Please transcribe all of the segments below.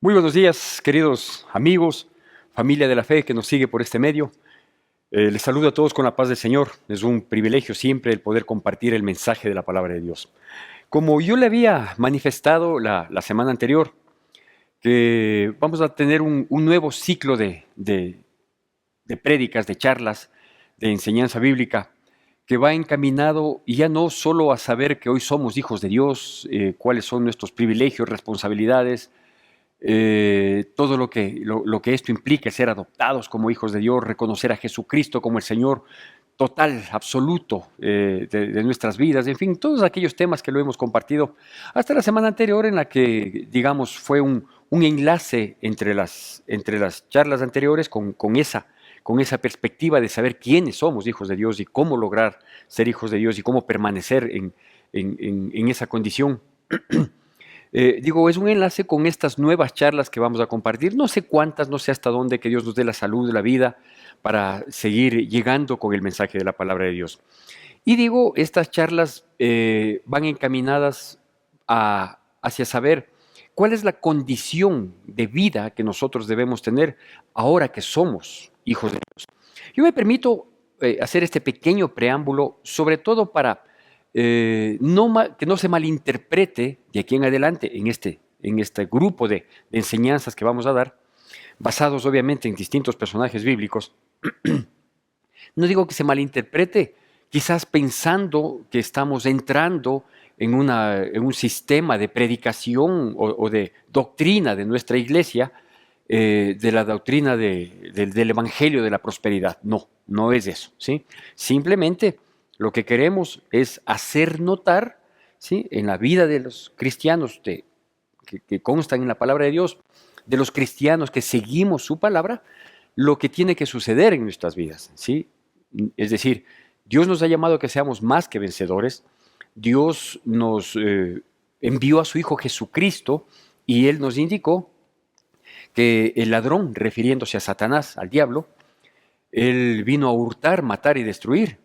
Muy buenos días, queridos amigos, familia de la fe que nos sigue por este medio. Les saludo a todos con la paz del Señor. Es un privilegio siempre el poder compartir el mensaje de la palabra de Dios. Como yo le había manifestado la semana anterior, que vamos a tener un nuevo ciclo de prédicas, de charlas, de enseñanza bíblica, que va encaminado y ya no solo a saber que hoy somos hijos de Dios, cuáles son nuestros privilegios, responsabilidades, todo lo que esto implica, ser adoptados como hijos de Dios, reconocer a Jesucristo como el Señor total, absoluto de nuestras vidas, en fin, todos aquellos temas que lo hemos compartido hasta la semana anterior en la que, digamos, fue un enlace entre las charlas anteriores con esa perspectiva de saber quiénes somos hijos de Dios y cómo lograr ser hijos de Dios y cómo permanecer en esa condición. Es un enlace con estas nuevas charlas que vamos a compartir. No sé cuántas, no sé hasta dónde, que Dios nos dé la salud, la vida, para seguir llegando con el mensaje de la palabra de Dios. Y estas charlas van encaminadas hacia saber cuál es la condición de vida que nosotros debemos tener ahora que somos hijos de Dios. Yo me permito hacer este pequeño preámbulo, sobre todo para que no se malinterprete de aquí en adelante en este grupo de enseñanzas que vamos a dar, basados obviamente en distintos personajes bíblicos. No digo que se malinterprete, quizás pensando que estamos entrando en un sistema de predicación o de doctrina de nuestra iglesia, de la doctrina del Evangelio de la prosperidad. No, no es eso, ¿sí? Simplemente lo que queremos es hacer notar, ¿sí?, en la vida de los cristianos que constan en la palabra de Dios, de los cristianos que seguimos su palabra, lo que tiene que suceder en nuestras vidas, ¿sí? Es decir, Dios nos ha llamado a que seamos más que vencedores. Dios nos envió a su Hijo Jesucristo y Él nos indicó que el ladrón, refiriéndose a Satanás, al diablo, él vino a hurtar, matar y destruir,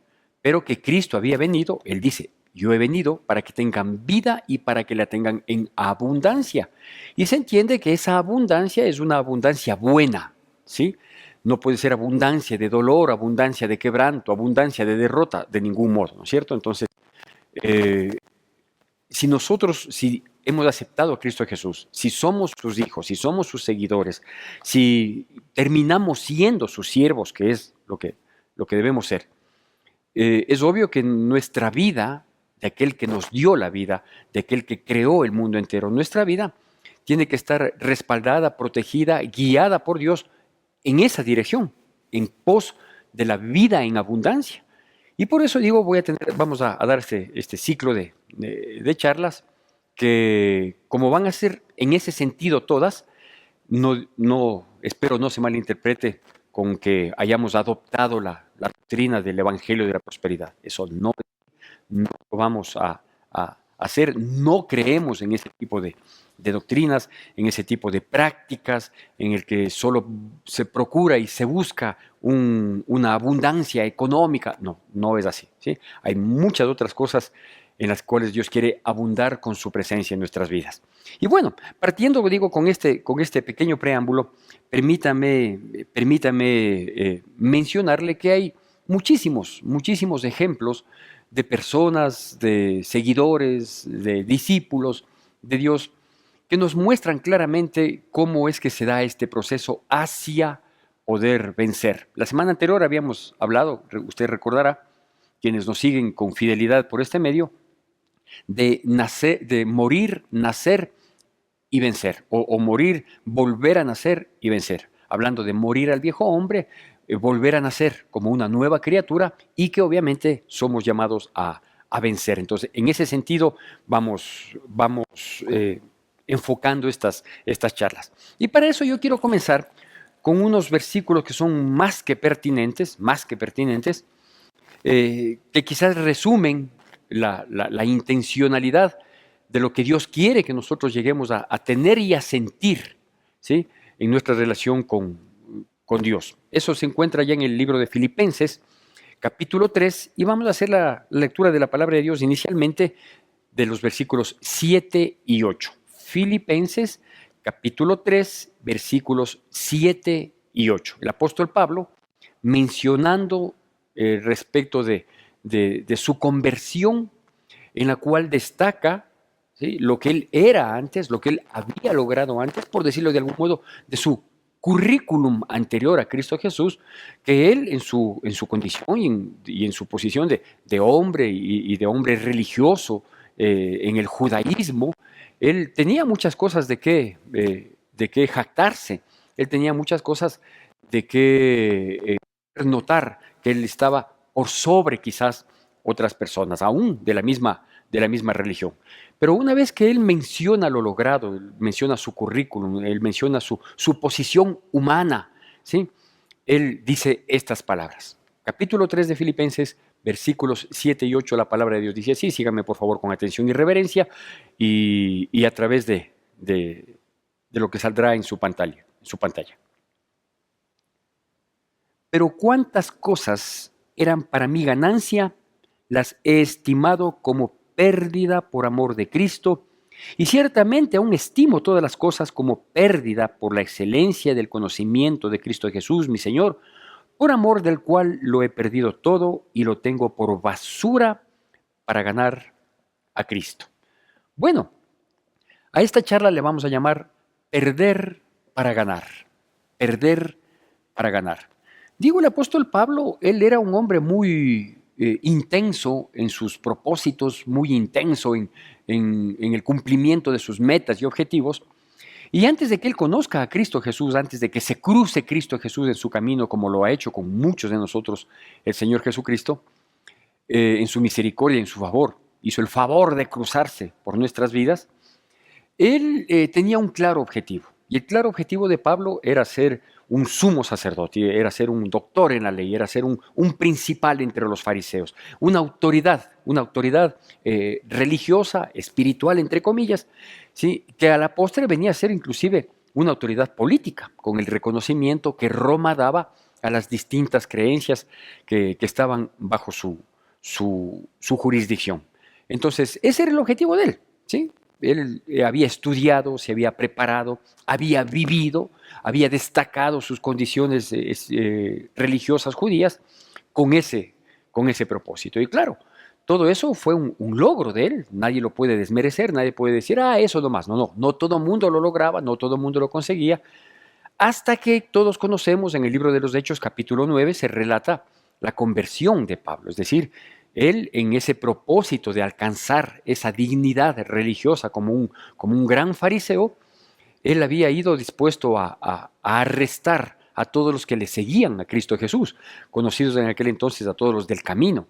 pero que Cristo había venido, él dice, yo he venido para que tengan vida y para que la tengan en abundancia. Y se entiende que esa abundancia es una abundancia buena, ¿sí? No puede ser abundancia de dolor, abundancia de quebranto, abundancia de derrota, de ningún modo, ¿no es cierto? Entonces, eh, si hemos aceptado a Cristo Jesús, si somos sus hijos, si somos sus seguidores, si terminamos siendo sus siervos, que es lo que debemos ser, es obvio que nuestra vida, de aquel que nos dio la vida, de aquel que creó el mundo entero, nuestra vida tiene que estar respaldada, protegida, guiada por Dios en esa dirección, en pos de la vida en abundancia. Y por eso digo, vamos a dar este ciclo de charlas que, como van a ser en ese sentido todas, espero no se malinterprete con que hayamos adoptado la doctrina del Evangelio de la prosperidad. Eso no lo vamos a hacer, no creemos en ese tipo de doctrinas, en ese tipo de prácticas, en el que solo se procura y se busca una abundancia económica. No, no es así, ¿sí? Hay muchas otras cosas en las cuales Dios quiere abundar con su presencia en nuestras vidas. Y bueno, partiendo, digo, con este pequeño preámbulo, permítame mencionarle que hay muchísimos ejemplos de personas, de seguidores, de discípulos de Dios, que nos muestran claramente cómo es que se da este proceso hacia poder vencer. La semana anterior habíamos hablado, usted recordará, quienes nos siguen con fidelidad por este medio, de nacer, de morir, nacer y vencer, o morir, volver a nacer y vencer. Hablando de morir al viejo hombre, volver a nacer como una nueva criatura y que obviamente somos llamados a vencer. Entonces, en ese sentido, vamos enfocando estas charlas. Y para eso yo quiero comenzar con unos versículos que son más que pertinentes, que quizás resumen la intencionalidad de lo que Dios quiere que nosotros lleguemos a tener y a sentir, ¿sí?, en nuestra relación con Dios. Eso se encuentra ya en el libro de Filipenses, capítulo 3, y vamos a hacer la lectura de la palabra de Dios inicialmente de los versículos 7 y 8. Filipenses capítulo 3, versículos 7 y 8. El apóstol Pablo, mencionando respecto de su conversión, en la cual destaca, ¿sí?, lo que él era antes, lo que él había logrado antes, por decirlo de algún modo, de su currículum anterior a Cristo Jesús, que él en su condición y en su posición de hombre y de hombre religioso en el judaísmo, él tenía muchas cosas de qué jactarse, él tenía muchas cosas de qué notar que él estaba por sobre quizás otras personas, aún de la misma religión. Pero una vez que él menciona lo logrado, él menciona su currículum, él menciona su posición humana, ¿sí?, él dice estas palabras. Capítulo 3 de Filipenses, versículos 7 y 8, la palabra de Dios dice así, síganme por favor con atención y reverencia, y a través de lo que saldrá en su pantalla. Pero cuántas cosas eran para mí ganancia, las he estimado como pérdida por amor de Cristo, y ciertamente aún estimo todas las cosas como pérdida por la excelencia del conocimiento de Cristo Jesús, mi Señor, por amor del cual lo he perdido todo y lo tengo por basura para ganar a Cristo. Bueno, a esta charla le vamos a llamar perder para ganar. Perder para ganar. Digo, el apóstol Pablo, él era un hombre muy intenso en sus propósitos, muy intenso en el cumplimiento de sus metas y objetivos. Y antes de que él conozca a Cristo Jesús, antes de que se cruce Cristo Jesús en su camino, como lo ha hecho con muchos de nosotros el Señor Jesucristo, en su misericordia, en su favor, hizo el favor de cruzarse por nuestras vidas, él tenía un claro objetivo. Y el claro objetivo de Pablo era ser un sumo sacerdote, era ser un doctor en la ley, era ser un principal entre los fariseos, una autoridad religiosa, espiritual, entre comillas, ¿sí?, que a la postre venía a ser inclusive una autoridad política, con el reconocimiento que Roma daba a las distintas creencias que estaban bajo su jurisdicción. Entonces, ese era el objetivo de él, ¿sí? Él había estudiado, se había preparado, había vivido, había destacado sus condiciones religiosas judías con ese propósito. Y claro, todo eso fue un logro de él, nadie lo puede desmerecer, nadie puede decir, eso nomás. No todo el mundo lo lograba, no todo el mundo lo conseguía, hasta que todos conocemos en el libro de los Hechos, capítulo 9, se relata la conversión de Pablo, es decir, él en ese propósito de alcanzar esa dignidad religiosa como un gran fariseo, él había ido dispuesto a arrestar a todos los que le seguían a Cristo Jesús, conocidos en aquel entonces a todos los del camino.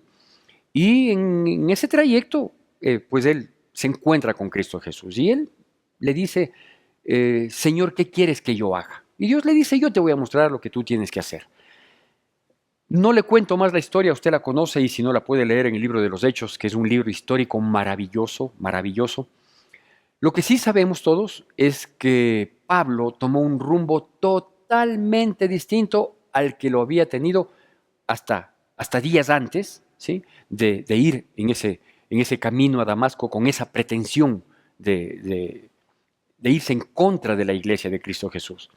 Y en ese trayecto, pues él se encuentra con Cristo Jesús y él le dice, Señor, ¿qué quieres que yo haga? Y Dios le dice, yo te voy a mostrar lo que tú tienes que hacer. No le cuento más la historia, usted la conoce y si no la puede leer en el libro de los Hechos, que es un libro histórico maravilloso, maravilloso. Lo que sí sabemos todos es que Pablo tomó un rumbo totalmente distinto al que lo había tenido hasta días antes, ¿sí?, de ir en ese camino a Damasco con esa pretensión de irse en contra de la iglesia de Cristo Jesús.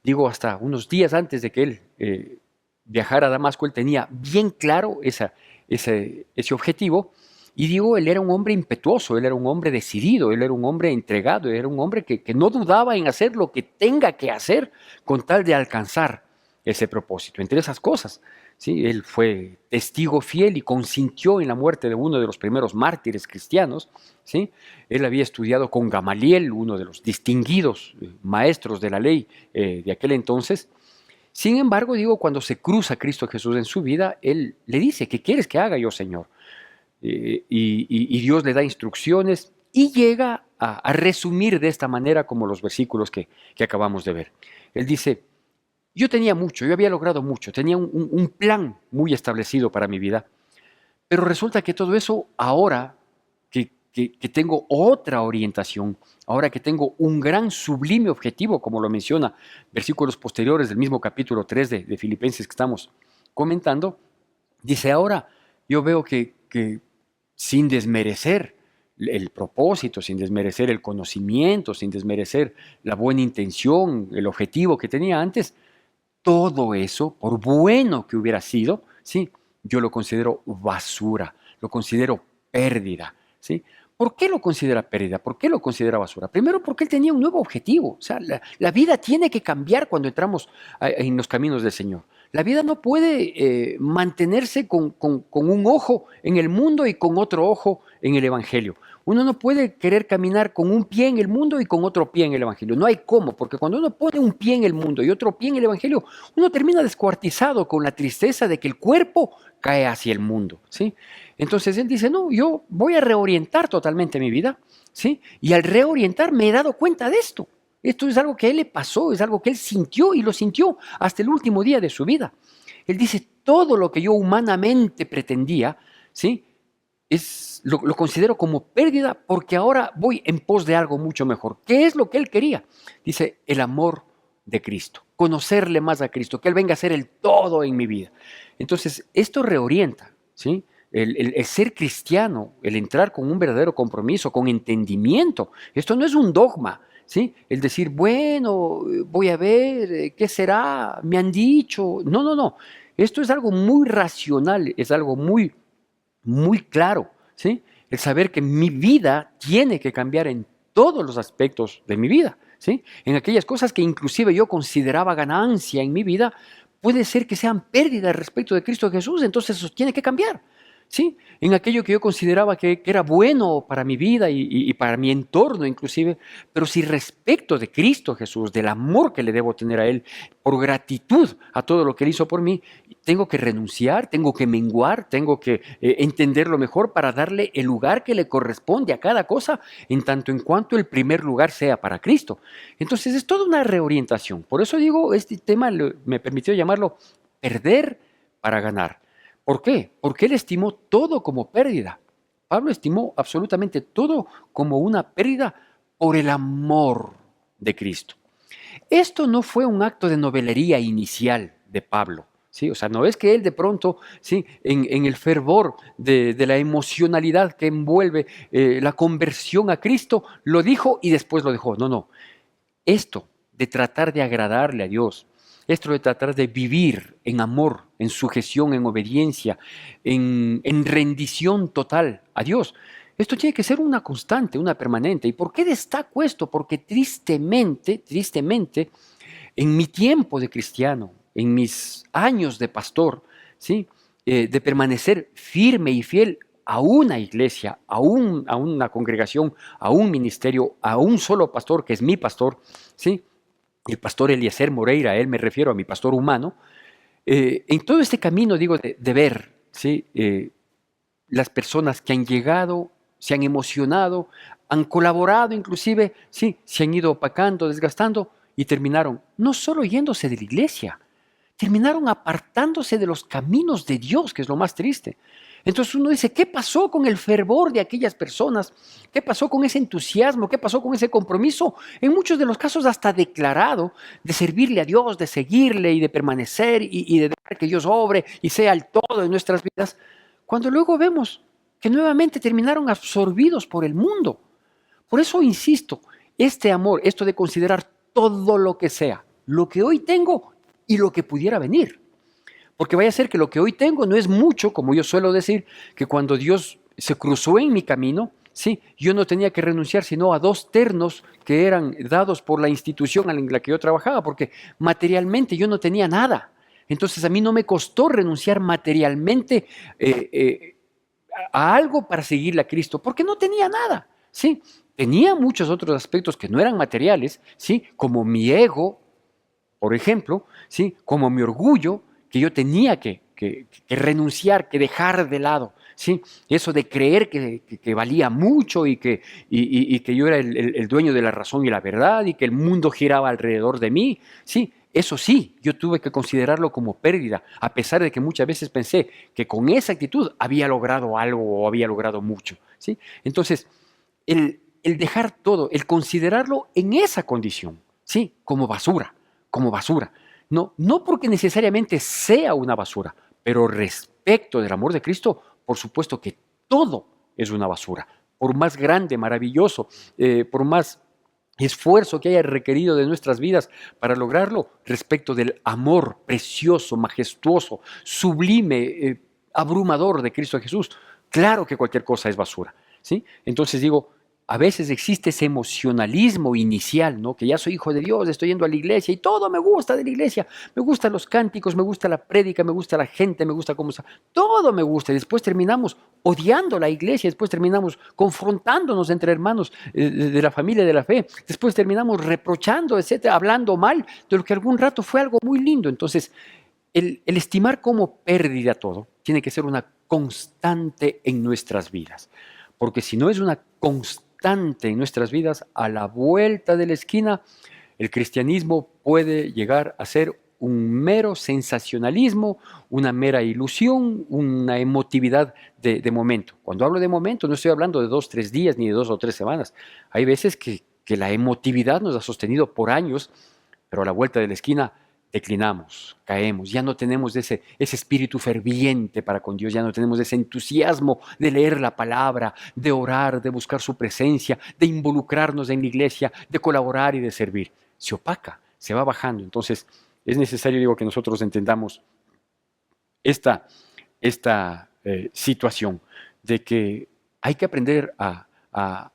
Digo, hasta unos días antes de que él viajar a Damasco, él tenía bien claro ese objetivo, y digo, él era un hombre impetuoso, él era un hombre decidido, él era un hombre entregado, él era un hombre que no dudaba en hacer lo que tenga que hacer con tal de alcanzar ese propósito. Entre esas cosas, ¿sí?, él fue testigo fiel y consintió en la muerte de uno de los primeros mártires cristianos, ¿sí? Él había estudiado con Gamaliel, uno de los distinguidos maestros de la ley de aquel entonces. Sin embargo, digo, cuando se cruza Cristo Jesús en su vida, él le dice, ¿qué quieres que haga yo, Señor? Y Dios le da instrucciones y llega a resumir de esta manera como los versículos que acabamos de ver. Él dice, yo tenía mucho, yo había logrado mucho, tenía un plan muy establecido para mi vida, pero resulta que todo eso ahora que tengo otra orientación, ahora que tengo un gran sublime objetivo, como lo menciona versículos posteriores del mismo capítulo 3 de Filipenses que estamos comentando, dice, ahora yo veo que sin desmerecer el propósito, sin desmerecer el conocimiento, sin desmerecer la buena intención, el objetivo que tenía antes, todo eso, por bueno que hubiera sido, ¿sí? Yo lo considero basura, lo considero pérdida, ¿sí? ¿Por qué lo considera pérdida? ¿Por qué lo considera basura? Primero porque él tenía un nuevo objetivo. O sea, la vida tiene que cambiar cuando entramos en los caminos del Señor. La vida no puede mantenerse con un ojo en el mundo y con otro ojo en el Evangelio. Uno no puede querer caminar con un pie en el mundo y con otro pie en el Evangelio. No hay cómo, porque cuando uno pone un pie en el mundo y otro pie en el Evangelio, uno termina descuartizado con la tristeza de que el cuerpo cae hacia el mundo, ¿sí? Entonces él dice, no, yo voy a reorientar totalmente mi vida, ¿sí? Y al reorientar me he dado cuenta de esto. Esto es algo que a él le pasó, es algo que él sintió y lo sintió hasta el último día de su vida. Él dice, todo lo que yo humanamente pretendía, ¿sí? Lo considero como pérdida porque ahora voy en pos de algo mucho mejor. ¿Qué es lo que él quería? Dice, el amor de Cristo, conocerle más a Cristo, que él venga a ser el todo en mi vida. Entonces, esto reorienta, ¿sí? El ser cristiano, el entrar con un verdadero compromiso, con entendimiento. Esto no es un dogma, ¿sí? El decir, bueno, voy a ver, ¿qué será? Me han dicho. No, no, no. Esto es algo muy racional, es algo muy claro, ¿sí? El saber que mi vida tiene que cambiar en todos los aspectos de mi vida, ¿sí? En aquellas cosas que inclusive yo consideraba ganancia en mi vida, puede ser que sean pérdidas respecto de Cristo Jesús, entonces eso tiene que cambiar, ¿sí? En aquello que yo consideraba que era bueno para mi vida y para mi entorno inclusive, pero si respecto de Cristo Jesús, del amor que le debo tener a Él, por gratitud a todo lo que Él hizo por mí, tengo que renunciar, tengo que menguar, tengo que entenderlo mejor para darle el lugar que le corresponde a cada cosa, en tanto en cuanto el primer lugar sea para Cristo. Entonces es toda una reorientación. Por eso digo, este tema me permitió llamarlo perder para ganar. ¿Por qué? Porque él estimó todo como pérdida. Pablo estimó absolutamente todo como una pérdida por el amor de Cristo. Esto no fue un acto de novelería inicial de Pablo, ¿sí? O sea, no es que él de pronto, ¿sí? en el fervor de la emocionalidad que envuelve la conversión a Cristo, lo dijo y después lo dejó. No, no. Esto de tratar de agradarle a Dios, esto de tratar de vivir en amor, en sujeción, en obediencia, en rendición total a Dios, esto tiene que ser una constante, una permanente. ¿Y por qué destaco esto? Porque tristemente, en mi tiempo de cristiano, en mis años de pastor, ¿sí? De permanecer firme y fiel a una iglesia, a una congregación, a un ministerio, a un solo pastor que es mi pastor, ¿sí? El pastor Eliezer Moreira, a él me refiero, a mi pastor humano. En todo este camino, digo, de ver, ¿sí? Las personas que han llegado, se han emocionado, han colaborado inclusive, sí, se han ido opacando, desgastando y terminaron no solo yéndose de la iglesia, terminaron apartándose de los caminos de Dios, que es lo más triste. Entonces uno dice, ¿qué pasó con el fervor de aquellas personas? ¿Qué pasó con ese entusiasmo? ¿Qué pasó con ese compromiso? En muchos de los casos hasta declarado de servirle a Dios, de seguirle y de permanecer y de dejar que Dios obre y sea el todo en nuestras vidas, cuando luego vemos que nuevamente terminaron absorbidos por el mundo. Por eso insisto, este amor, esto de considerar todo lo que sea, lo que hoy tengo y lo que pudiera venir. Porque vaya a ser que lo que hoy tengo no es mucho, como yo suelo decir, que cuando Dios se cruzó en mi camino, sí, yo no tenía que renunciar sino a 2 ternos que eran dados por la institución en la que yo trabajaba, porque materialmente yo no tenía nada. Entonces a mí no me costó renunciar materialmente a algo para seguirle a Cristo, porque no tenía nada, ¿sí? Tenía muchos otros aspectos que no eran materiales, ¿sí? Como mi ego, por ejemplo, ¿sí? Como mi orgullo, que yo tenía que renunciar, que dejar de lado, ¿sí? Eso de creer que valía mucho y que yo era el dueño de la razón y la verdad y que el mundo giraba alrededor de mí, ¿sí? Eso sí, yo tuve que considerarlo como pérdida, a pesar de que muchas veces pensé que con esa actitud había logrado algo o había logrado mucho, ¿sí? Entonces, el dejar todo, el considerarlo en esa condición, ¿sí? Como basura, como basura. No, no porque necesariamente sea una basura, pero respecto del amor de Cristo, por supuesto que todo es una basura. por más grande, maravilloso, por más esfuerzo que haya requerido de nuestras vidas para lograrlo, respecto del amor precioso, majestuoso, sublime, abrumador de Cristo Jesús, claro que cualquier cosa es basura, ¿sí? Entonces digo, a veces existe ese emocionalismo inicial, ¿no? Que ya soy hijo de Dios, estoy yendo a la iglesia y todo me gusta de la iglesia. Me gustan los cánticos, me gusta la prédica, me gusta la gente, me gusta cómo está. Todo me gusta. Y después terminamos odiando la iglesia, después terminamos confrontándonos entre hermanos de la familia de la fe. Después terminamos reprochando, etcétera, hablando mal de lo que algún rato fue algo muy lindo. Entonces, el estimar como pérdida todo tiene que ser una constante en nuestras vidas. Porque si no es una constante en nuestras vidas, a la vuelta de la esquina, el cristianismo puede llegar a ser un mero sensacionalismo, una mera ilusión, una emotividad de momento. Cuando hablo de momento, no estoy hablando de 2, 3 días ni de 2 o 3 semanas. Hay veces que la emotividad nos ha sostenido por años, pero a la vuelta de la esquina declinamos, caemos, ya no tenemos ese espíritu ferviente para con Dios, ya no tenemos ese entusiasmo de leer la palabra, de orar, de buscar su presencia, de involucrarnos en la iglesia, de colaborar y de servir. Se opaca, se va bajando. Entonces es necesario, digo, que nosotros entendamos esta situación de que hay que aprender a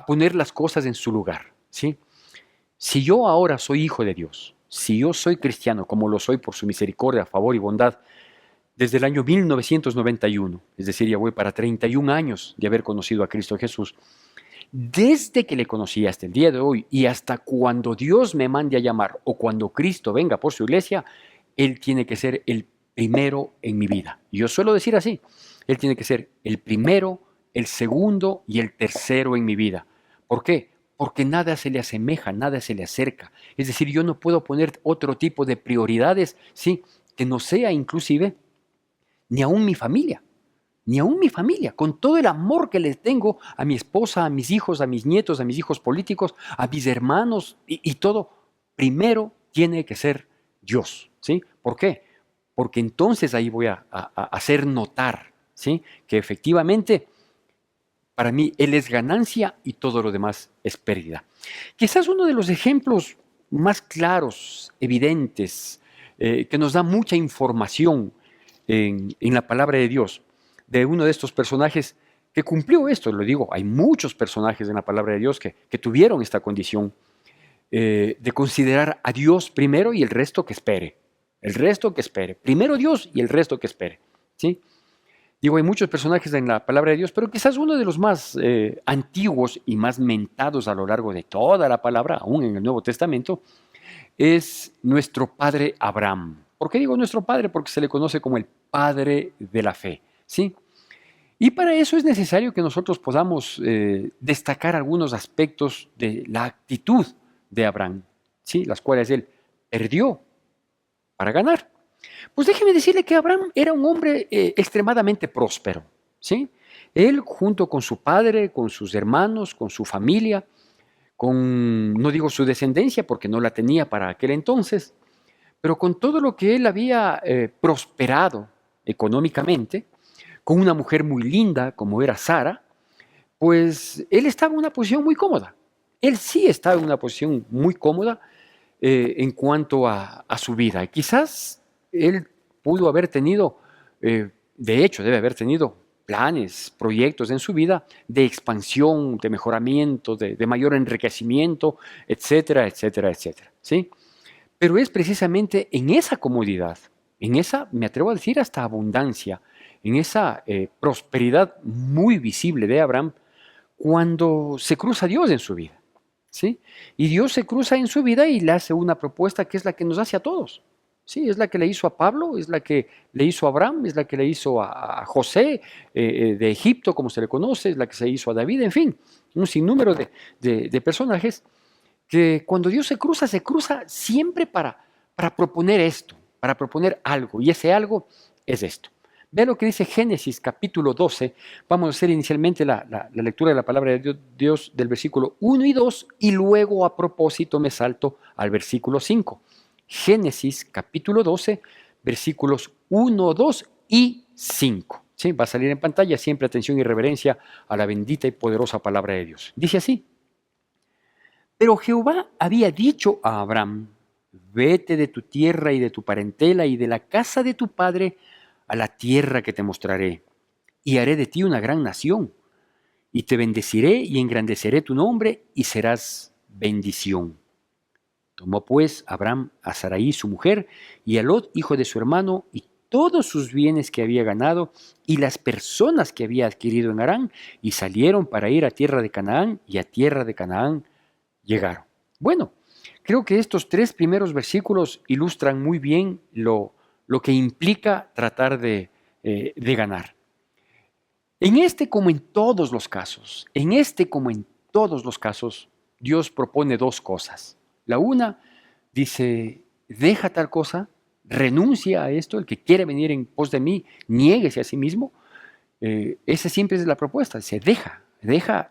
poner las cosas en su lugar, ¿sí? Si yo ahora soy hijo de Dios, si yo soy cristiano, como lo soy por su misericordia, favor y bondad, desde el año 1991, es decir, ya voy para 31 años de haber conocido a Cristo Jesús, desde que le conocí hasta el día de hoy y hasta cuando Dios me mande a llamar o cuando Cristo venga por su iglesia, Él tiene que ser el primero en mi vida. Y yo suelo decir así, Él tiene que ser el primero, el segundo y el tercero en mi vida. ¿Por qué? Porque nada se le asemeja, nada se le acerca. Es decir, yo no puedo poner otro tipo de prioridades, ¿sí? Que no sea inclusive ni aún mi familia, con todo el amor que les tengo a mi esposa, a mis hijos, a mis nietos, a mis hijos políticos, a mis hermanos y todo. Primero tiene que ser Dios, ¿sí? ¿Por qué? Porque entonces ahí voy a hacer notar, ¿sí? Que efectivamente para mí Él es ganancia y todo lo demás es pérdida. Quizás uno de los ejemplos más claros, evidentes, que nos da mucha información en la palabra de Dios, de uno de estos personajes que cumplió esto, lo digo, hay muchos personajes en la palabra de Dios que tuvieron esta condición de considerar a Dios primero y el resto que espere. El resto que espere. Primero Dios y el resto que espere. ¿Sí? Digo, hay muchos personajes en la palabra de Dios, pero quizás uno de los más antiguos y más mentados a lo largo de toda la palabra, aún en el Nuevo Testamento, es nuestro padre Abraham. ¿Por qué digo nuestro padre? Porque se le conoce como el padre de la fe, ¿sí? Y para eso es necesario que nosotros podamos destacar algunos aspectos de la actitud de Abraham, ¿sí? Las cuales él perdió para ganar. Pues déjeme decirle que Abraham era un hombre extremadamente próspero, ¿sí? Él junto con su padre, con sus hermanos, con su familia, no digo su descendencia porque no la tenía para aquel entonces, pero con todo lo que él había prosperado económicamente, con una mujer muy linda como era Sara, pues él estaba en una posición muy cómoda. Él sí estaba en una posición muy cómoda en cuanto a su vida. Quizás él pudo haber tenido, de hecho debe haber tenido planes, proyectos en su vida de expansión, de mejoramiento, de mayor enriquecimiento, etcétera, etcétera, etcétera, ¿sí? Pero es precisamente en esa comodidad, en esa, me atrevo a decir, hasta abundancia, en esa prosperidad muy visible de Abraham, cuando se cruza Dios en su vida, ¿sí? Y Dios se cruza en su vida y le hace una propuesta que es la que nos hace a todos, ¿sí? Es la que le hizo a Pablo, es la que le hizo a Abraham, es la que le hizo a José de Egipto, como se le conoce, es la que se hizo a David, en fin, un sinnúmero de personajes que cuando Dios se cruza siempre para proponer esto, para proponer algo, y ese algo es esto. Vean lo que dice Génesis capítulo 12, vamos a hacer inicialmente la lectura de la palabra de Dios del versículo 1 y 2, y luego a propósito me salto al versículo 5. Génesis capítulo 12, versículos 1, 2 y 5. Sí, va a salir en pantalla, siempre atención y reverencia a la bendita y poderosa palabra de Dios. Dice así: pero Jehová había dicho a Abraham: vete de tu tierra y de tu parentela y de la casa de tu padre a la tierra que te mostraré, y haré de ti una gran nación, y te bendeciré y engrandeceré tu nombre, y serás bendición. Tomó pues Abraham a Sarai su mujer, y a Lot hijo de su hermano, y todos sus bienes que había ganado, y las personas que había adquirido en Harán, y salieron para ir a tierra de Canaán, y a tierra de Canaán llegaron. Bueno, creo que estos tres primeros versículos ilustran muy bien lo que implica tratar de ganar. En este como en todos los casos, Dios propone dos cosas. La una dice: deja tal cosa, renuncia a esto, el que quiere venir en pos de mí, niéguese a sí mismo. Esa siempre es la propuesta, se deja,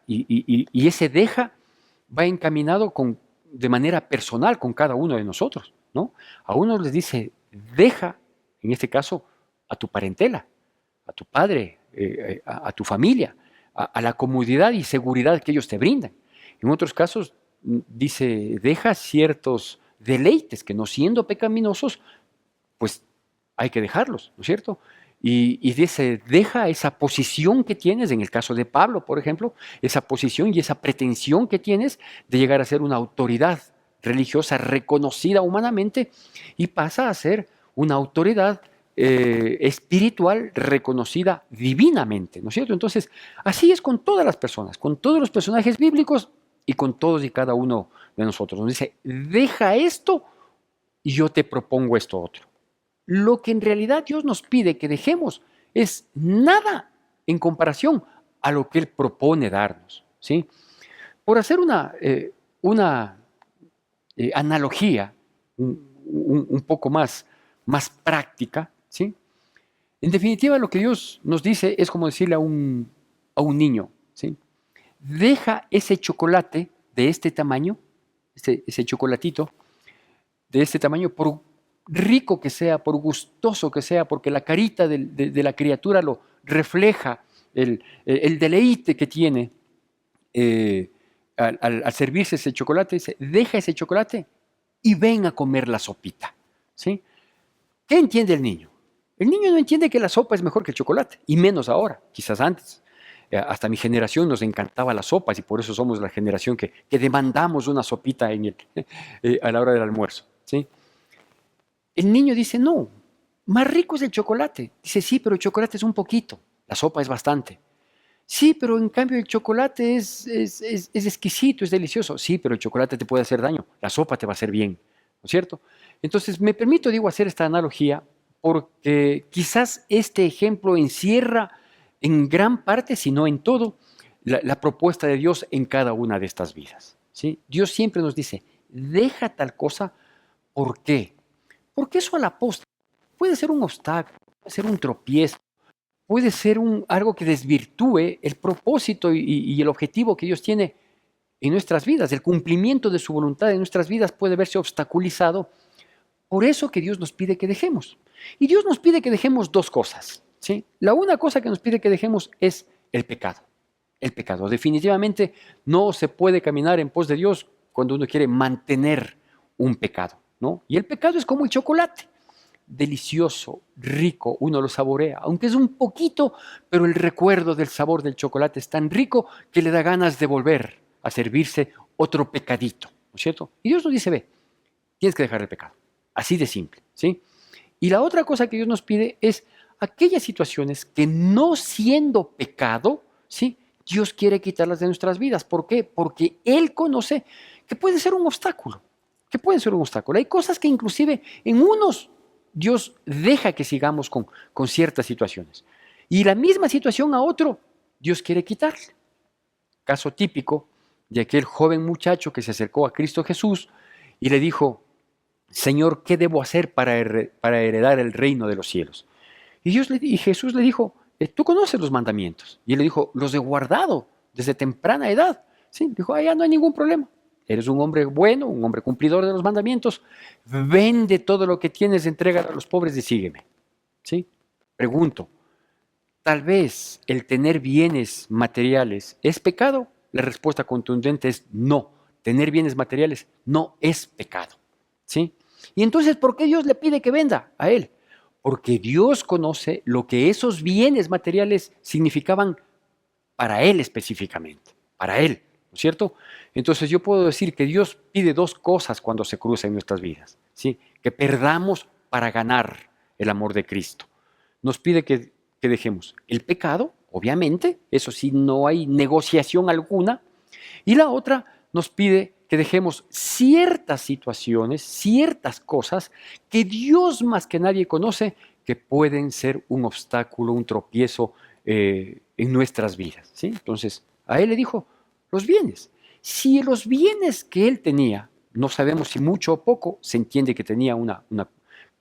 y ese deja va encaminado de manera personal con cada uno de nosotros, ¿no? A unos les dice: deja, en este caso, a tu parentela, a tu padre, a tu familia, a la comodidad y seguridad que ellos te brindan. En otros casos dice: deja ciertos deleites que, no siendo pecaminosos, pues hay que dejarlos, ¿no es cierto? Y dice: deja esa posición que tienes, en el caso de Pablo, por ejemplo, esa posición y esa pretensión que tienes de llegar a ser una autoridad religiosa reconocida humanamente, y pasa a ser una autoridad espiritual reconocida divinamente, ¿no es cierto? Entonces, así es con todas las personas, con todos los personajes bíblicos y con todos y cada uno de nosotros. Nos dice: deja esto y yo te propongo esto otro. Lo que en realidad Dios nos pide que dejemos es nada en comparación a lo que Él propone darnos, ¿sí? Por hacer una analogía un poco más práctica, ¿sí? En definitiva, lo que Dios nos dice es como decirle a un niño, ¿sí? Deja ese chocolate de este tamaño, ese chocolatito de este tamaño, por rico que sea, por gustoso que sea, porque la carita de la criatura lo refleja, el deleite que tiene al servirse ese chocolate. Dice: deja ese chocolate y ven a comer la sopita, ¿sí? ¿Qué entiende el niño? El niño no entiende que la sopa es mejor que el chocolate, y menos ahora, quizás antes. Hasta mi generación nos encantaba las sopas, y por eso somos la generación que demandamos una sopita a la hora del almuerzo, ¿sí? El niño dice: no, más rico es el chocolate. Dice: sí, pero el chocolate es un poquito, la sopa es bastante. Sí, pero en cambio el chocolate es exquisito, es delicioso. Sí, pero el chocolate te puede hacer daño, la sopa te va a hacer bien, ¿no es cierto? Entonces me permito, digo, hacer esta analogía porque quizás este ejemplo encierra en gran parte, si no en todo, la propuesta de Dios en cada una de estas vidas, ¿sí? Dios siempre nos dice: deja tal cosa. ¿Por qué? Porque eso a la postre puede ser un obstáculo, puede ser un tropiezo, puede ser algo que desvirtúe el propósito y el objetivo que Dios tiene en nuestras vidas. El cumplimiento de su voluntad en nuestras vidas puede verse obstaculizado por eso que Dios nos pide que dejemos. Y Dios nos pide que dejemos dos cosas, ¿sí? La una cosa que nos pide que dejemos es el pecado. El pecado. Definitivamente no se puede caminar en pos de Dios cuando uno quiere mantener un pecado, ¿no? Y el pecado es como el chocolate: delicioso, rico, uno lo saborea, aunque es un poquito, pero el recuerdo del sabor del chocolate es tan rico que le da ganas de volver a servirse otro pecadito, ¿no es cierto? Y Dios nos dice: ve, tienes que dejar el pecado, así de simple, ¿sí? Y la otra cosa que Dios nos pide es aquellas situaciones que, no siendo pecado, ¿sí?, Dios quiere quitarlas de nuestras vidas. ¿Por qué? Porque Él conoce que puede ser un obstáculo, que pueden ser un obstáculo. Hay cosas que inclusive en unos Dios deja que sigamos con ciertas situaciones. Y la misma situación a otro Dios quiere quitarle. Caso típico de aquel joven muchacho que se acercó a Cristo Jesús y le dijo: Señor, ¿qué debo hacer para heredar el reino de los cielos? Y Jesús le dijo: tú conoces los mandamientos. Y él le dijo: los he guardado desde temprana edad. Sí, dijo: ya no hay ningún problema. Eres un hombre bueno, un hombre cumplidor de los mandamientos. Vende todo lo que tienes, entrégalo a los pobres y sígueme. ¿Sí? Pregunto, tal vez el tener bienes materiales es pecado. La respuesta contundente es no. Tener bienes materiales no es pecado. ¿Sí? Y entonces, ¿por qué Dios le pide que venda a él? Porque Dios conoce lo que esos bienes materiales significaban para él específicamente, para él, ¿no es cierto? Entonces yo puedo decir que Dios pide dos cosas cuando se cruza en nuestras vidas, ¿sí? Que perdamos para ganar el amor de Cristo. Nos pide que dejemos el pecado, obviamente, eso sí, no hay negociación alguna, y la otra nos pide que dejemos ciertas situaciones, ciertas cosas que Dios más que nadie conoce, que pueden ser un obstáculo, un tropiezo en nuestras vidas. ¿Sí? Entonces, a él le dijo, los bienes. Si los bienes que él tenía, no sabemos si mucho o poco, se entiende que tenía una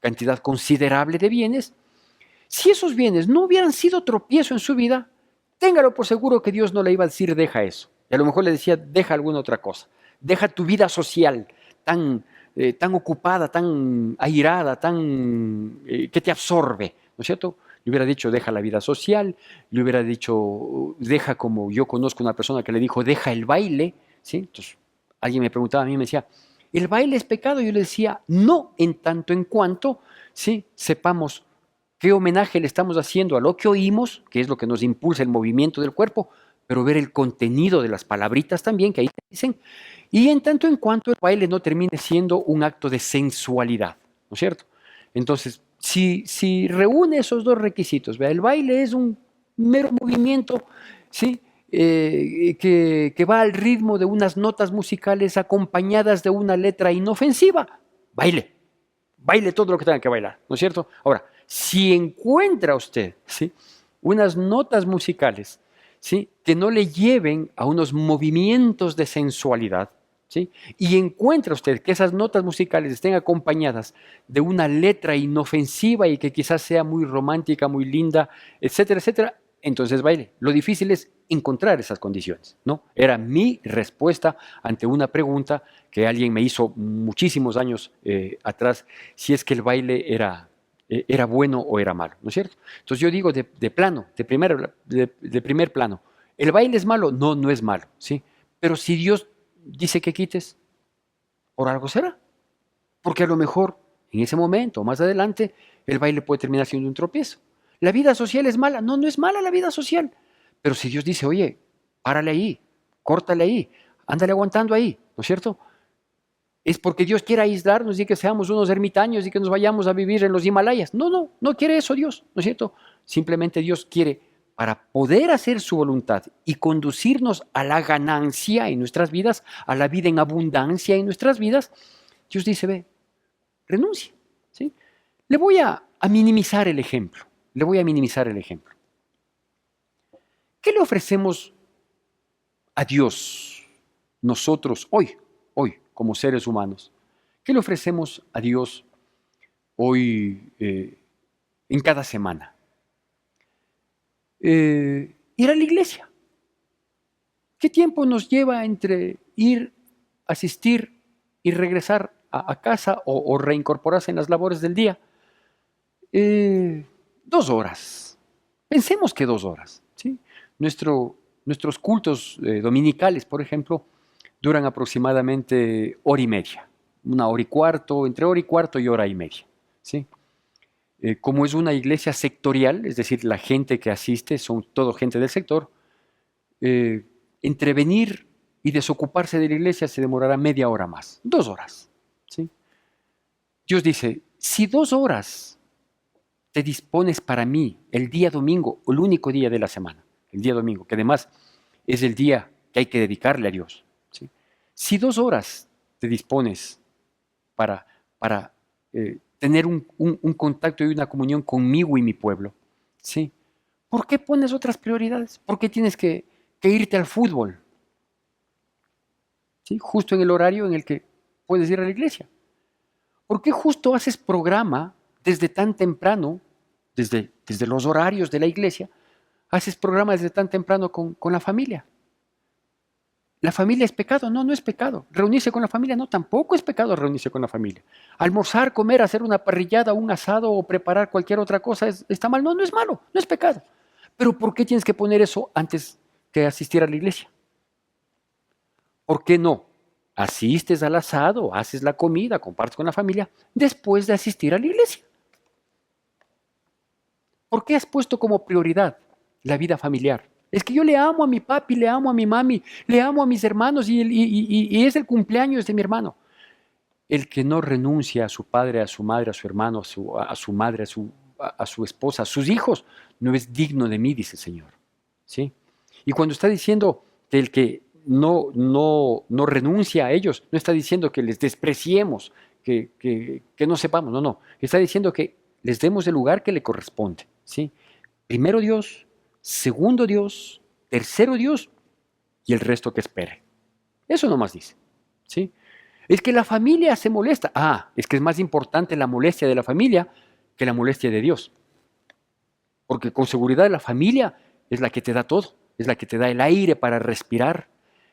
cantidad considerable de bienes, si esos bienes no hubieran sido tropiezo en su vida, téngalo por seguro que Dios no le iba a decir deja eso. Y a lo mejor le decía deja alguna otra cosa. Deja tu vida social tan ocupada, tan airada, que te absorbe, ¿no es cierto? Le hubiera dicho deja la vida social, le hubiera dicho deja, como yo conozco una persona que le dijo deja el baile, ¿sí? Entonces alguien me preguntaba a mí, me decía, ¿el baile es pecado? Yo le decía no, en tanto en cuanto, ¿sí? Sepamos qué homenaje le estamos haciendo a lo que oímos, que es lo que nos impulsa el movimiento del cuerpo, pero ver el contenido de las palabritas también que ahí dicen, y en tanto en cuanto el baile no termine siendo un acto de sensualidad, ¿no es cierto? Entonces, si reúne esos dos requisitos, ¿vea? El baile es un mero movimiento, ¿sí? Que va al ritmo de unas notas musicales acompañadas de una letra inofensiva, baile, baile todo lo que tenga que bailar, ¿no es cierto? Ahora, si encuentra usted, ¿sí? Unas notas musicales, ¿sí? Que no le lleven a unos movimientos de sensualidad, ¿sí? Y encuentra usted que esas notas musicales estén acompañadas de una letra inofensiva y que quizás sea muy romántica, muy linda, etcétera, etcétera, entonces baile. Lo difícil es encontrar esas condiciones, ¿no? Era mi respuesta ante una pregunta que alguien me hizo muchísimos años atrás, si es que el baile era bueno o era malo, ¿no es cierto? Entonces yo digo de plano, de primer plano, ¿el baile es malo? No, no es malo, ¿sí? Pero si Dios dice que quites, por algo será. Porque a lo mejor en ese momento o más adelante el baile puede terminar siendo un tropiezo. ¿La vida social es mala? No, no es mala la vida social. Pero si Dios dice, oye, párale ahí, córtale ahí, ándale aguantando ahí, ¿no es cierto? Es porque Dios quiere aislarnos y que seamos unos ermitaños y que nos vayamos a vivir en los Himalayas. No, no, no quiere eso Dios, ¿no es cierto? Simplemente Dios quiere, para poder hacer su voluntad y conducirnos a la ganancia en nuestras vidas, a la vida en abundancia en nuestras vidas, Dios dice, ve, renuncia, ¿sí? Le voy a minimizar el ejemplo, le voy a minimizar el ejemplo. ¿Qué le ofrecemos a Dios nosotros hoy, como seres humanos? ¿Qué le ofrecemos a Dios hoy en cada semana? Ir a la iglesia. ¿Qué tiempo nos lleva entre ir, asistir y regresar a casa o reincorporarse en las labores del día? 2 horas. Pensemos que 2 horas. ¿Sí? Nuestros cultos dominicales, por ejemplo, duran aproximadamente hora y media. 1 hora y cuarto, entre hora y cuarto y hora y media. ¿Sí? Como es una iglesia sectorial, es decir, la gente que asiste son todo gente del sector, entre venir y desocuparse de la iglesia se demorará media hora más, 2 horas. ¿Sí? Dios dice, si 2 horas te dispones para mí el día domingo, el único día de la semana, el día domingo, que además es el día que hay que dedicarle a Dios. ¿Sí? Si 2 horas te dispones para tener un contacto y una comunión conmigo y mi pueblo, ¿sí? ¿Por qué pones otras prioridades? ¿Por qué tienes que irte al fútbol? ¿Sí? Justo en el horario en el que puedes ir a la iglesia. ¿Por qué justo haces programa desde tan temprano, desde los horarios de la iglesia, haces programa desde tan temprano con la familia? ¿La familia es pecado? No, no es pecado. ¿Reunirse con la familia? No, tampoco es pecado reunirse con la familia. Almorzar, comer, hacer una parrillada, un asado o preparar cualquier otra cosa, ¿está mal? No, no es malo, no es pecado. Pero ¿por qué tienes que poner eso antes que asistir a la iglesia? ¿Por qué no? Asistes al asado, haces la comida, compartes con la familia, después de asistir a la iglesia. ¿Por qué has puesto como prioridad la vida familiar? Es que yo le amo a mi papi, le amo a mi mami, le amo a mis hermanos y es el cumpleaños de mi hermano. El que no renuncia a su padre, a su madre, a su hermano, a su madre, a su esposa, a sus hijos, no es digno de mí, dice el Señor. ¿Sí? Y cuando está diciendo que el que no renuncia a ellos, no está diciendo que les despreciemos, que no sepamos, no. Está diciendo que les demos el lugar que le corresponde. ¿Sí? Primero Dios, segundo Dios, tercero Dios y el resto que espere. Eso nomás dice. ¿Sí? Es que la familia se molesta. Es que es más importante la molestia de la familia que la molestia de Dios. Porque con seguridad la familia es la que te da todo, es la que te da el aire para respirar,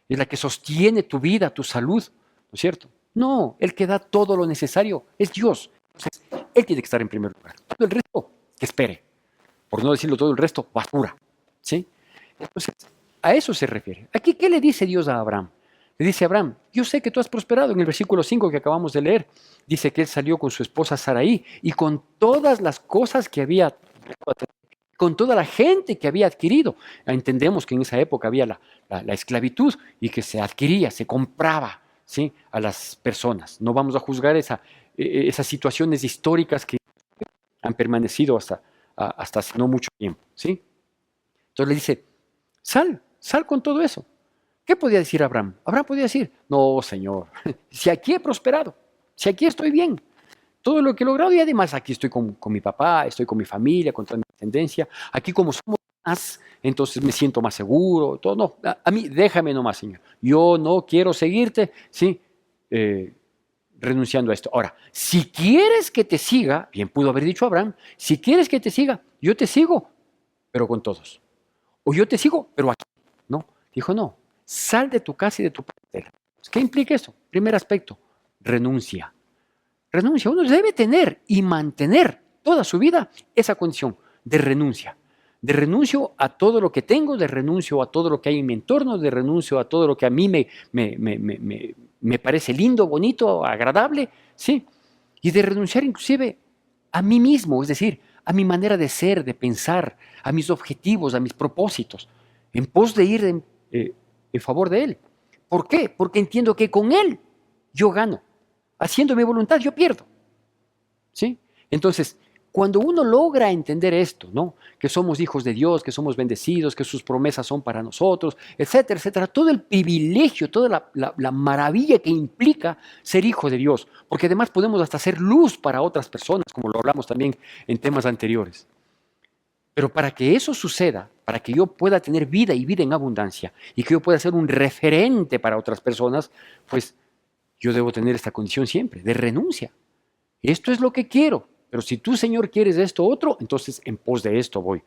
es la que sostiene tu vida, tu salud, ¿no es cierto? No, el que da todo lo necesario es Dios. Entonces, Él tiene que estar en primer lugar. Todo el resto, que espere. Por no decirlo todo el resto, basura. ¿Sí? Entonces, a eso se refiere. Aquí, ¿qué le dice Dios a Abraham? Le dice a Abraham, yo sé que tú has prosperado. En el versículo 5 que acabamos de leer, dice que él salió con su esposa Saraí y con todas las cosas que había, con toda la gente que había adquirido. Entendemos que en esa época había la esclavitud y que se adquiría, se compraba, ¿sí?, a las personas. No vamos a juzgar esas situaciones históricas que han permanecido hasta hace no mucho tiempo, ¿sí? Entonces le dice, sal con todo eso. ¿Qué podía decir Abraham? Abraham podía decir, no, Señor, si aquí he prosperado, si aquí estoy bien, todo lo que he logrado y además aquí estoy con mi papá, estoy con mi familia, con toda mi descendencia, aquí como somos más, entonces me siento más seguro, todo, no, a mí déjame nomás, Señor, yo no quiero seguirte, ¿sí? Renunciando a esto. Ahora, si quieres que te siga, bien pudo haber dicho Abraham, si quieres que te siga, yo te sigo, pero con todos. O yo te sigo, pero aquí. No, dijo no, sal de tu casa y de tu parentela. ¿Qué implica eso? Primer aspecto, renuncia. Renuncia. Uno debe tener y mantener toda su vida esa condición de renuncia. De renuncio a todo lo que tengo, de renuncio a todo lo que hay en mi entorno, de renuncio a todo lo que a mí me parece lindo, bonito, agradable, ¿sí? Y de renunciar inclusive a mí mismo, es decir, a mi manera de ser, de pensar, a mis objetivos, a mis propósitos, en pos de ir en favor de Él. ¿Por qué? Porque entiendo que con Él yo gano. Haciendo mi voluntad yo pierdo. ¿Sí? Entonces, cuando uno logra entender esto, ¿no?, que somos hijos de Dios, que somos bendecidos, que sus promesas son para nosotros, etcétera, etcétera, todo el privilegio, toda la maravilla que implica ser hijo de Dios, porque además podemos hasta ser luz para otras personas, como lo hablamos también en temas anteriores. Pero para que eso suceda, para que yo pueda tener vida y vida en abundancia, y que yo pueda ser un referente para otras personas, pues yo debo tener esta condición siempre, de renuncia. Esto es lo que quiero, pero si tú, Señor, quieres esto otro, entonces en pos de esto voy.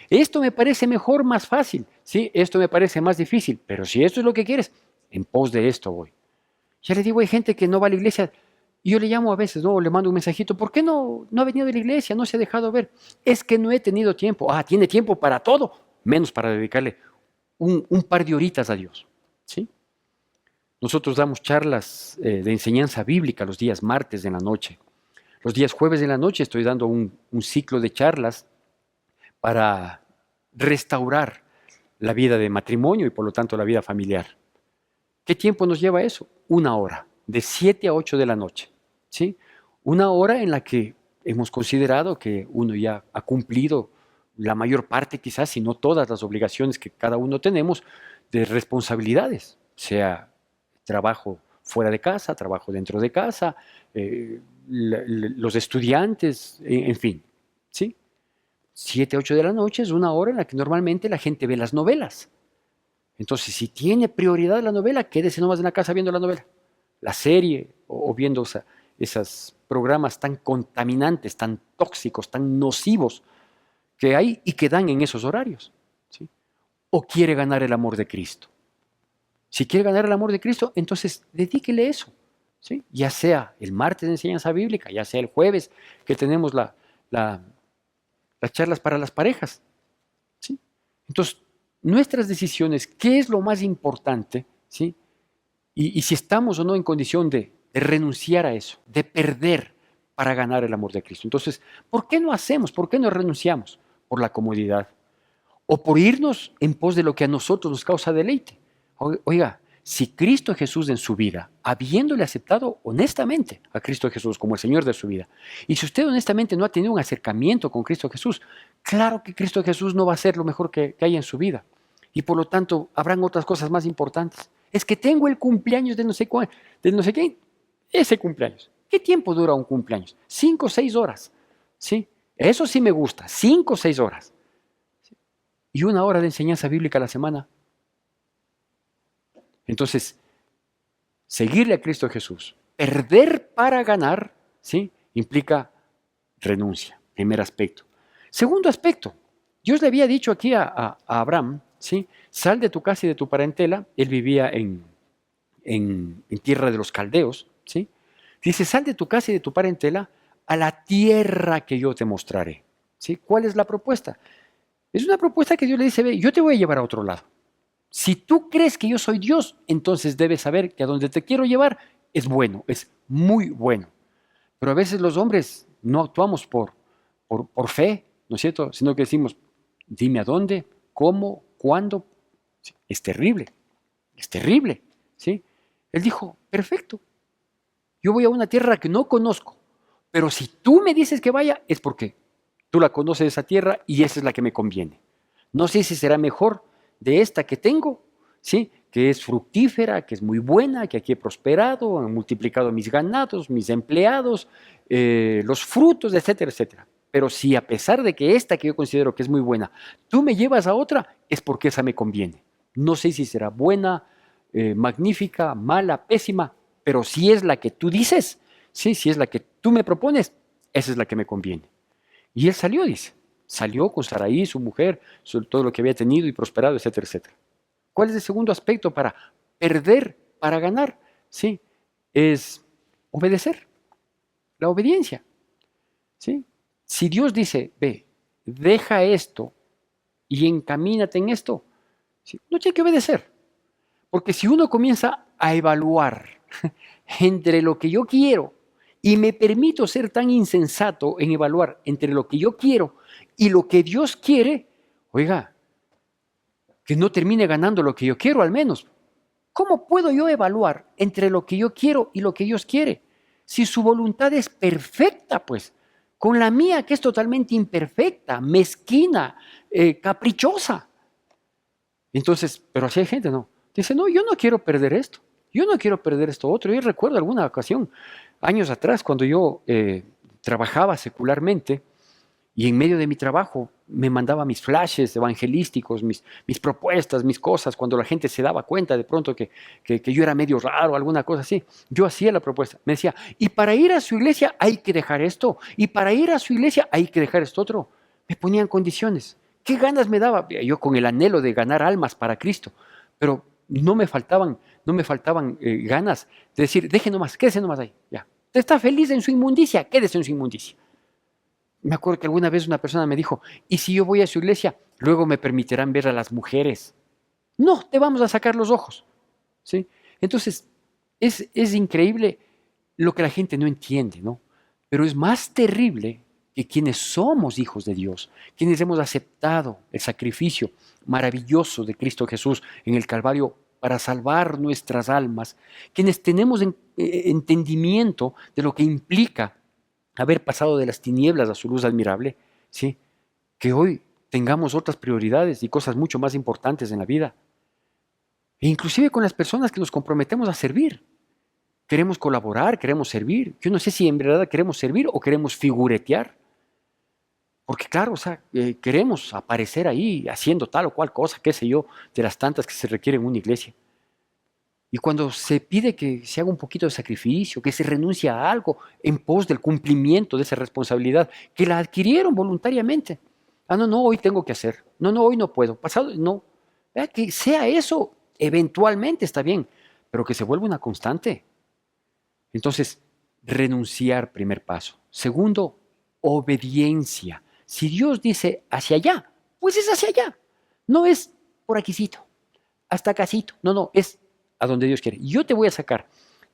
Esto me parece mejor, más fácil, ¿sí? Esto me parece más difícil, pero si esto es lo que quieres, en pos de esto voy. Ya le digo, hay gente que no va a la iglesia y yo le llamo a veces, ¿no? Le mando un mensajito, ¿por qué no ha venido de la iglesia? No se ha dejado ver. Es que no he tenido tiempo. Tiene tiempo para todo, menos para dedicarle un par de horitas a Dios, ¿sí? Nosotros damos charlas de enseñanza bíblica los días martes de la noche. Los días jueves de la noche estoy dando un ciclo de charlas para restaurar la vida de matrimonio y por lo tanto la vida familiar. ¿Qué tiempo nos lleva eso? 1 hora, de 7 a 8 de la noche. ¿Sí? 1 hora en la que hemos considerado que uno ya ha cumplido la mayor parte, quizás, si no todas las obligaciones que cada uno tenemos de responsabilidades, sea trabajo fuera de casa, trabajo dentro de casa, los estudiantes, en fin, ¿sí? 7, 8 de la noche es 1 hora en la que normalmente la gente ve las novelas. Entonces, si tiene prioridad la novela, quédese nomás en la casa viendo la novela, la serie o viendo esos programas tan contaminantes, tan tóxicos, tan nocivos que hay y que dan en esos horarios, ¿sí? O quiere ganar el amor de Cristo. Si quiere ganar el amor de Cristo, entonces dedíquele eso, ¿sí? Ya sea el martes de enseñanza bíblica, ya sea el jueves que tenemos las charlas para las parejas, ¿sí? Entonces, nuestras decisiones, ¿qué es lo más importante? ¿Sí? Y si estamos o no en condición de renunciar a eso, de perder para ganar el amor de Cristo. Entonces, ¿por qué no hacemos? ¿Por qué no renunciamos? Por la comodidad o por irnos en pos de lo que a nosotros nos causa deleite. Oiga, si Cristo Jesús en su vida, habiéndole aceptado honestamente a Cristo Jesús como el Señor de su vida, y si usted honestamente no ha tenido un acercamiento con Cristo Jesús, claro que Cristo Jesús no va a ser lo mejor que haya en su vida. Y por lo tanto, habrán otras cosas más importantes. Es que tengo el cumpleaños de no sé cuál, de no sé qué, ese cumpleaños. ¿Qué tiempo dura un cumpleaños? 5 o 6 horas. ¿Sí? Eso sí me gusta, 5 o 6 horas. Y 1 hora de enseñanza bíblica a la semana. Entonces, seguirle a Cristo Jesús, perder para ganar, ¿sí? Implica renuncia, primer aspecto. Segundo aspecto, Dios le había dicho aquí a Abraham, ¿sí? Sal de tu casa y de tu parentela. Él vivía en tierra de los caldeos, ¿sí? Dice, sal de tu casa y de tu parentela a la tierra que yo te mostraré. ¿Sí? ¿Cuál es la propuesta? Es una propuesta que Dios le dice, ve, yo te voy a llevar a otro lado. Si tú crees que yo soy Dios, entonces debes saber que a donde te quiero llevar es bueno, es muy bueno. Pero a veces los hombres no actuamos por fe, ¿no es cierto? Sino que decimos, dime a dónde, cómo, cuándo. Es terrible, ¿sí? Él dijo, perfecto, yo voy a una tierra que no conozco, pero si tú me dices que vaya, es porque tú la conoces esa tierra y esa es la que me conviene. No sé si será mejor de esta que tengo, ¿sí? Que es fructífera, que es muy buena, que aquí he prosperado, he multiplicado mis ganados, mis empleados, los frutos, etcétera, etcétera. Pero si a pesar de que esta que yo considero que es muy buena, tú me llevas a otra, es porque esa me conviene. No sé si será buena, magnífica, mala, pésima, pero si es la que tú dices, ¿sí? Si es la que tú me propones, esa es la que me conviene. Y él salió, dice. Salió con Saraí, su mujer, todo lo que había tenido y prosperado, etcétera, etcétera. ¿Cuál es el segundo aspecto para perder, para ganar? Sí, es obedecer, la obediencia. ¿Sí? Si Dios dice, ve, deja esto y encamínate en esto, ¿sí? No tiene que obedecer. Porque si uno comienza a evaluar entre lo que yo quiero y me permito ser tan insensato en evaluar entre lo que yo quiero y lo que Dios quiere, oiga, que no termine ganando lo que yo quiero al menos. ¿Cómo puedo yo evaluar entre lo que yo quiero y lo que Dios quiere? Si su voluntad es perfecta, pues, con la mía que es totalmente imperfecta, mezquina, caprichosa. Entonces, pero así hay gente, ¿no? Dice, no, yo no quiero perder esto. Yo no quiero perder esto otro. Yo recuerdo alguna ocasión, años atrás, cuando yo trabajaba secularmente y en medio de mi trabajo me mandaba mis flashes evangelísticos, mis propuestas, mis cosas, cuando la gente se daba cuenta de pronto que yo era medio raro, alguna cosa así. Yo hacía la propuesta. Me decía, y para ir a su iglesia hay que dejar esto, y para ir a su iglesia hay que dejar esto otro. Me ponían condiciones. ¿Qué ganas me daba? Yo con el anhelo de ganar almas para Cristo, pero no me faltaban ganas de decir, deje nomás, quédese nomás ahí, ya. Usted está feliz en su inmundicia, quédese en su inmundicia. Me acuerdo que alguna vez una persona me dijo, ¿y si yo voy a su iglesia, luego me permitirán ver a las mujeres? No, te vamos a sacar los ojos, ¿sí? Entonces, es increíble lo que la gente no entiende, ¿no? Pero es más terrible que quienes somos hijos de Dios, quienes hemos aceptado el sacrificio maravilloso de Cristo Jesús en el Calvario para salvar nuestras almas, quienes tenemos entendimiento de lo que implica haber pasado de las tinieblas a su luz admirable, ¿sí? Que hoy tengamos otras prioridades y cosas mucho más importantes en la vida. E inclusive con las personas que nos comprometemos a servir. Queremos colaborar, queremos servir. Yo no sé si en verdad queremos servir o queremos figuretear. Porque claro, o sea, queremos aparecer ahí haciendo tal o cual cosa, qué sé yo, de las tantas que se requieren en una iglesia. Y cuando se pide que se haga un poquito de sacrificio, que se renuncie a algo en pos del cumplimiento de esa responsabilidad, que la adquirieron voluntariamente. Ah, no, no, hoy tengo que hacer. No, no, hoy no puedo. Pasado, no. Vea, que sea eso, eventualmente está bien, pero que se vuelva una constante. Entonces, renunciar, primer paso. Segundo, obediencia. Si Dios dice hacia allá, pues es hacia allá. No es por aquícito, hasta casito. No, no, es a donde Dios quiere. Yo te voy a sacar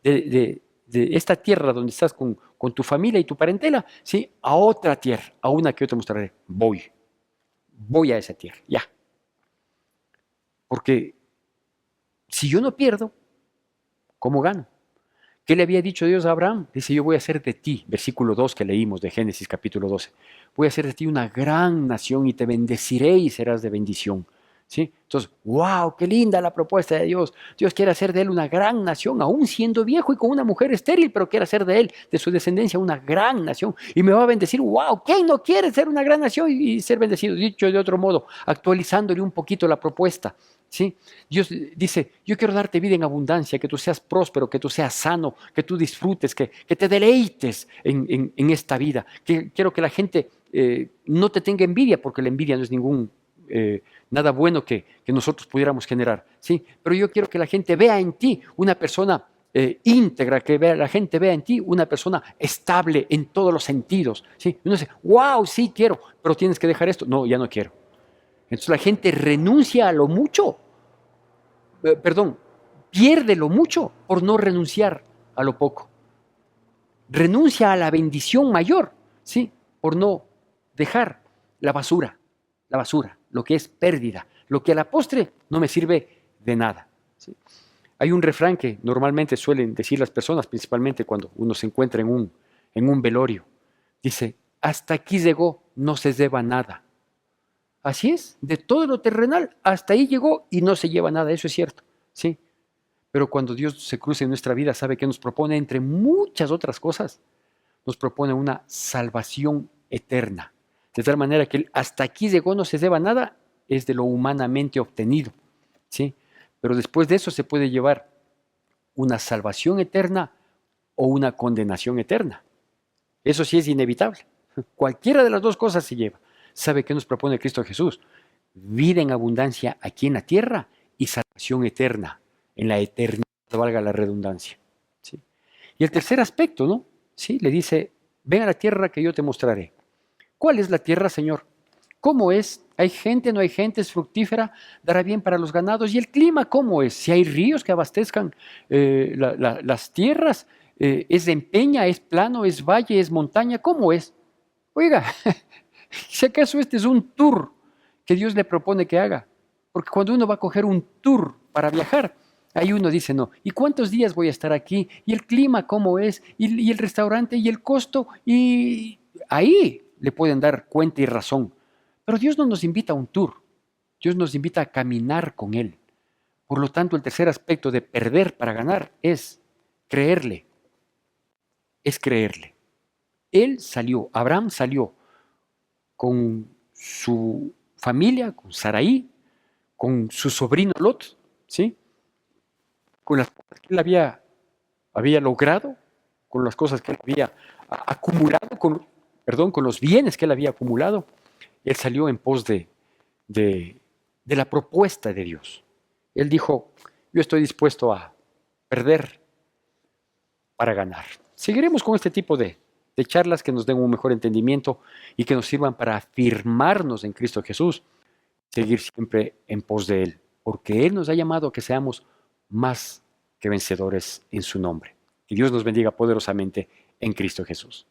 de esta tierra donde estás con tu familia y tu parentela, ¿sí? A otra tierra, a una que yo te mostraré. Voy a esa tierra, ya. Porque si yo no pierdo, ¿cómo gano? ¿Qué le había dicho Dios a Abraham? Dice, yo voy a hacer de ti, versículo 2 que leímos de Génesis capítulo 12, voy a hacer de ti una gran nación y te bendeciré y serás de bendición. ¿Sí? Entonces, wow, qué linda la propuesta de Dios. Dios quiere hacer de él una gran nación, aún siendo viejo y con una mujer estéril, pero quiere hacer de él, de su descendencia, una gran nación. Y me va a bendecir, wow, ¿quién no quiere ser una gran nación y ser bendecido? Dicho de otro modo, actualizándole un poquito la propuesta. ¿Sí? Dios dice, yo quiero darte vida en abundancia, que tú seas próspero, que tú seas sano, que tú disfrutes, que te deleites en esta vida. Quiero que la gente no te tenga envidia, porque la envidia no es nada bueno que nosotros pudiéramos generar. ¿Sí? Pero yo quiero que la gente vea en ti una persona íntegra, que la gente vea en ti una persona estable en todos los sentidos. ¿Sí? Uno dice, wow, sí quiero, pero tienes que dejar esto. No, ya no quiero. Entonces la gente renuncia a lo mucho, perdón, pierde lo mucho por no renunciar a lo poco. Renuncia a la bendición mayor, ¿sí? Por no dejar la basura, lo que es pérdida, lo que a la postre no me sirve de nada. ¿Sí? Hay un refrán que normalmente suelen decir las personas, principalmente cuando uno se encuentra en un velorio. Dice, hasta aquí llegó, no se deba nada. Así es, de todo lo terrenal, hasta ahí llegó y no se lleva nada, eso es cierto, ¿sí? Pero cuando Dios se cruza en nuestra vida, sabe que nos propone, entre muchas otras cosas, nos propone una salvación eterna. De tal manera que el hasta aquí llegó, no se deba nada, es de lo humanamente obtenido, ¿sí? Pero después de eso se puede llevar una salvación eterna o una condenación eterna. Eso sí es inevitable. Cualquiera de las dos cosas se lleva. ¿Sabe qué nos propone Cristo Jesús? Vida en abundancia aquí en la tierra y salvación eterna, en la eternidad, valga la redundancia. ¿Sí? Y el tercer aspecto, ¿no? ¿Sí? Le dice, ven a la tierra que yo te mostraré. ¿Cuál es la tierra, Señor? ¿Cómo es? ¿Hay gente, no hay gente? ¿Es fructífera? ¿Dará bien para los ganados? ¿Y el clima cómo es? Si hay ríos que abastezcan las tierras, ¿es en peña, es plano, es valle, es montaña? ¿Cómo es? Oiga, si acaso este es un tour que Dios le propone que haga. Porque cuando uno va a coger un tour para viajar, ahí uno dice, no, ¿y cuántos días voy a estar aquí? ¿Y el clima cómo es? ¿Y el restaurante? ¿Y el costo? Y ahí le pueden dar cuenta y razón. Pero Dios no nos invita a un tour. Dios nos invita a caminar con Él. Por lo tanto, el tercer aspecto de perder para ganar es creerle. Es creerle. Abraham salió con su familia, con Saraí, con su sobrino Lot, ¿sí? Con las cosas que él había logrado, con las cosas que él había acumulado, con los bienes que él había acumulado. Él salió en pos de la propuesta de Dios. Él dijo, yo estoy dispuesto a perder para ganar. Seguiremos con este tipo de charlas que nos den un mejor entendimiento y que nos sirvan para afirmarnos en Cristo Jesús, seguir siempre en pos de Él, porque Él nos ha llamado a que seamos más que vencedores en su nombre. Que Dios nos bendiga poderosamente en Cristo Jesús.